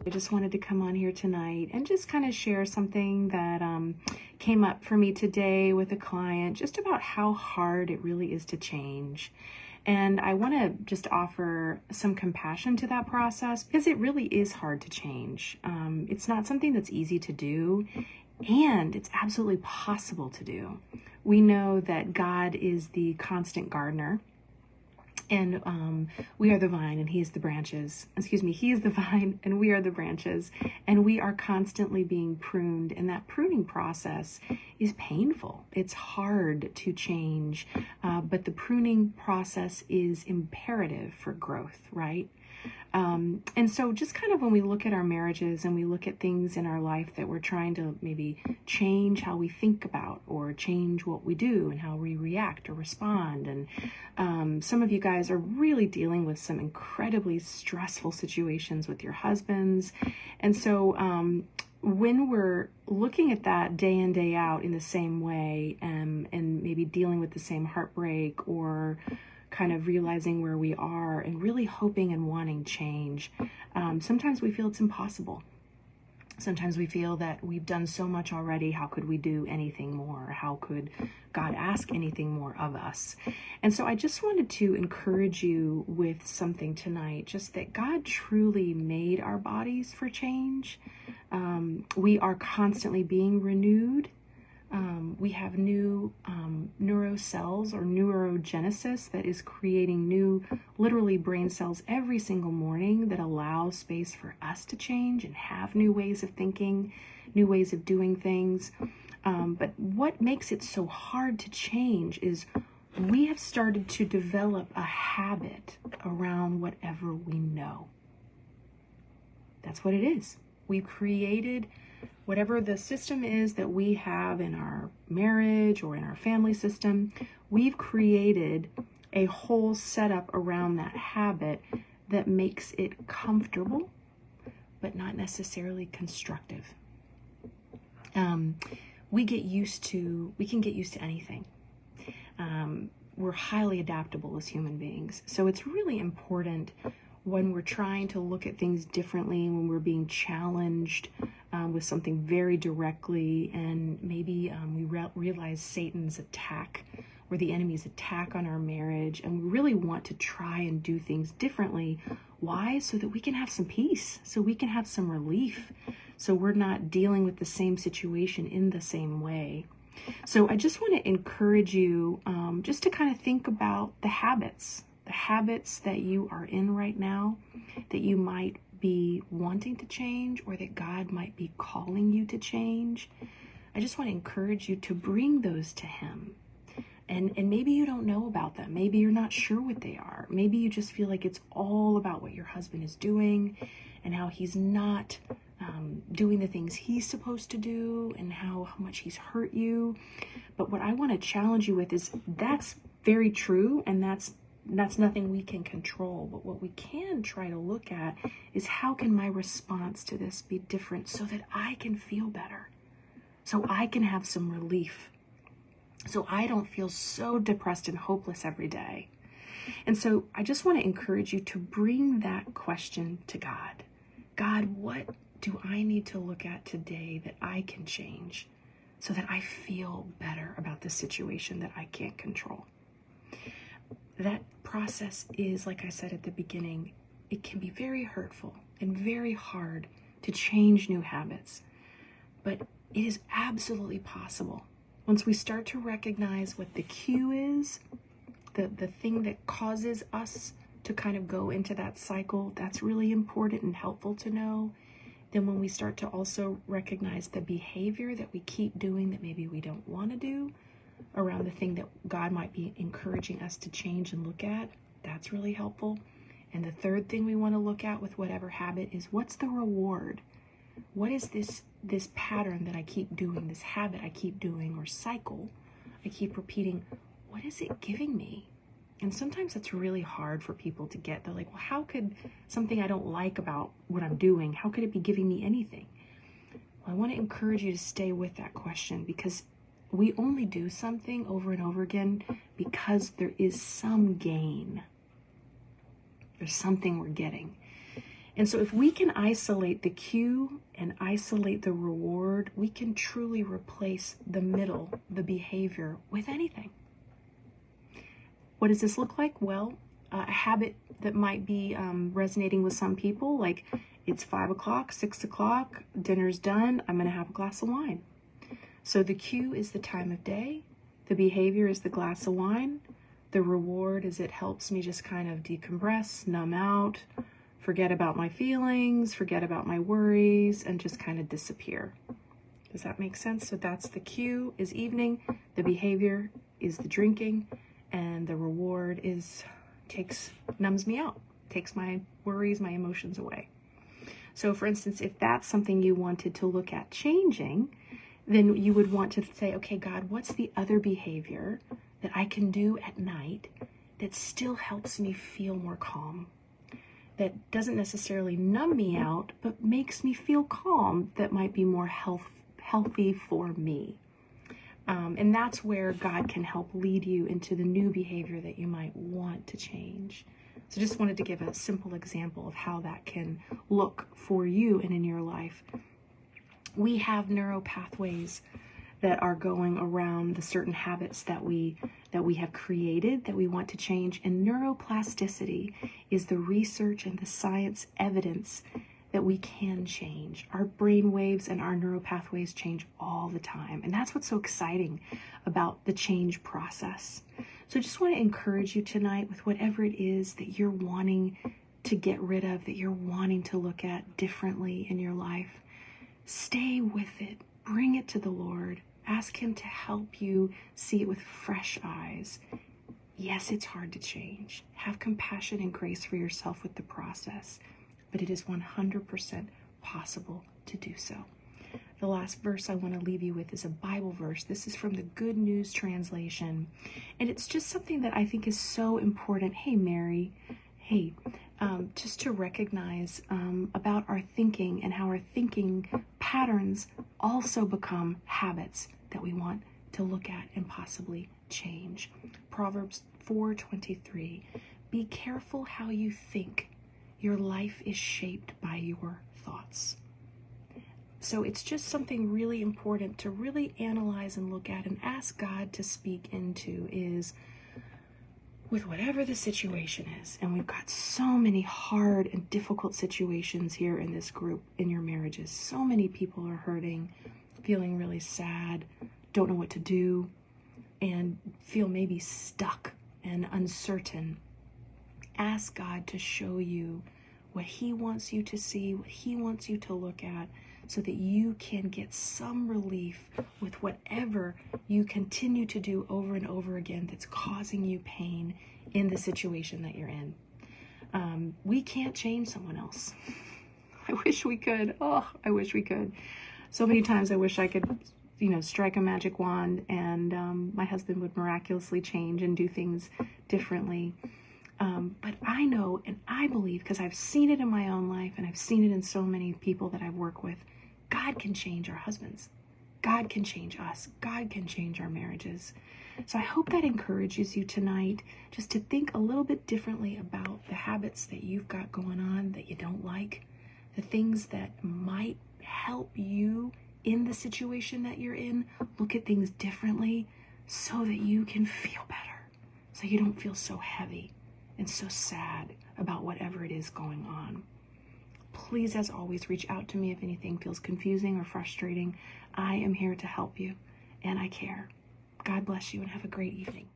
I just wanted to come on here tonight and just kind of share something that came up for me today with a client, just about how hard it really is to change. And I want to just offer some compassion to that process because it really is hard to change. It's not something that's easy to do, and it's absolutely possible to do. We know that God is the constant gardener. And we are the vine and he is the branches. Excuse me, he is the vine and we are the branches. And we are constantly being pruned. And that pruning process is painful. It's hard to change. But the pruning process is imperative for growth, right? And so just kind of when we look at our marriages and we look at things in our life that we're trying to maybe change how we think about or change what we do and how we react or respond. And some of you guys are really dealing with some incredibly stressful situations with your husbands. And so when we're looking at that day in, day out in the same way, and maybe dealing with the same heartbreak or kind of realizing where we are and really hoping and wanting change, sometimes we feel it's impossible. Sometimes we feel that we've done so much already. How could we do anything more? How could God ask anything more of us? And so I just wanted to encourage you with something tonight, just that God truly made our bodies for change. We are constantly being renewed. We have new neurocells or neurogenesis that is creating new, literally brain cells every single morning that allow space for us to change and have new ways of thinking, new ways of doing things. But what makes it so hard to change is we have started to develop a habit around whatever we know. That's what it is. We've created whatever the system is that we have in our marriage or in our family system. We've created a whole setup around that habit that makes it comfortable, but not necessarily constructive. We can get used to anything. We're highly adaptable as human beings. So it's really important when we're trying to look at things differently, when we're being challenged with something very directly, and maybe we realize Satan's attack or the enemy's attack on our marriage, and we really want to try and do things differently. Why? So that we can have some peace, so we can have some relief, so we're not dealing with the same situation in the same way. So I just want to encourage you just to kind of think about the habits that you are in right now, that you might be wanting to change or that God might be calling you to change. I just want to encourage you to bring those to him. And maybe you don't know about them. Maybe you're not sure what they are. Maybe you just feel like it's all about what your husband is doing and how he's not doing the things he's supposed to do and how much he's hurt you. But what I want to challenge you with is that's very true, and that's nothing we can control. But what we can try to look at is how can my response to this be different so that I can feel better, so I can have some relief, so I don't feel so depressed and hopeless every day. And so I just want to encourage you to bring that question to God. God, what do I need to look at today that I can change so that I feel better about the situation that I can't control? That process is, like I said at the beginning, it can be very hurtful and very hard to change new habits, but it is absolutely possible. Once we start to recognize what the cue is, the thing that causes us to kind of go into that cycle, that's really important and helpful to know. Then when we start to also recognize the behavior that we keep doing that maybe we don't want to do around the thing that God might be encouraging us to change and look at, that's really helpful. And the third thing we want to look at with whatever habit is, what's the reward? What is this pattern that I keep doing, this habit I keep doing, or cycle I keep repeating? What is it giving me? And sometimes that's really hard for people to get. They're like, well, how could something I don't like about what I'm doing, how could it be giving me anything? Well, I want to encourage you to stay with that question, because we only do something over and over again because there is some gain. There's something we're getting. And so if we can isolate the cue and isolate the reward, we can truly replace the middle, the behavior, with anything. What does this look like? Well, a habit that might be resonating with some people, like it's 5 o'clock, 6 o'clock, dinner's done, I'm going to have a glass of wine. So the cue is the time of day. The behavior is the glass of wine. The reward is it helps me just kind of decompress, numb out, forget about my feelings, forget about my worries, and just kind of disappear. Does that make sense? So that's the cue is evening. The behavior is the drinking. And the reward is numbs me out, takes my worries, my emotions away. So for instance, if that's something you wanted to look at changing, then you would want to say, okay, God, what's the other behavior that I can do at night that still helps me feel more calm? That doesn't necessarily numb me out, but makes me feel calm, that might be more healthy for me. And that's where God can help lead you into the new behavior that you might want to change. So just wanted to give a simple example of how that can look for you and in your life. We have neural pathways that are going around the certain habits that we have created that we want to change. And neuroplasticity is the research and the science evidence that we can change. Our brain waves and our neural pathways change all the time. And that's what's so exciting about the change process. So I just want to encourage you tonight with whatever it is that you're wanting to get rid of, that you're wanting to look at differently in your life. Stay with it. Bring it to the Lord. Ask Him to help you see it with fresh eyes. Yes, it's hard to change. Have compassion and grace for yourself with the process, but it is 100% possible to do so. The last verse I want to leave you with is a Bible verse. This is from the Good News Translation, and it's just something that I think is so important. Hey, Mary. Hey, just to recognize about our thinking and how our thinking patterns also become habits that we want to look at and possibly change. Proverbs 4:23. Be careful how you think. Your life is shaped by your thoughts. So it's just something really important to really analyze and look at and ask God to speak into is with whatever the situation is. And we've got so many hard and difficult situations here in this group, in your marriages. So many people are hurting, feeling really sad, don't know what to do, and feel maybe stuck and uncertain. Ask God to show you what He wants you to see, what He wants you to look at, so that you can get some relief with whatever you continue to do over and over again that's causing you pain in the situation that you're in. We can't change someone else. I wish we could. Oh, I wish we could. So many times I wish I could, strike a magic wand and my husband would miraculously change and do things differently. But I know and I believe, because I've seen it in my own life and I've seen it in so many people that I've worked with, God can change our husbands. God can change us. God can change our marriages. So I hope that encourages you tonight just to think a little bit differently about the habits that you've got going on that you don't like, the things that might help you in the situation that you're in. Look at things differently so that you can feel better, so you don't feel so heavy and so sad about whatever it is going on. Please, as always, reach out to me if anything feels confusing or frustrating. I am here to help you, and I care. God bless you, and have a great evening.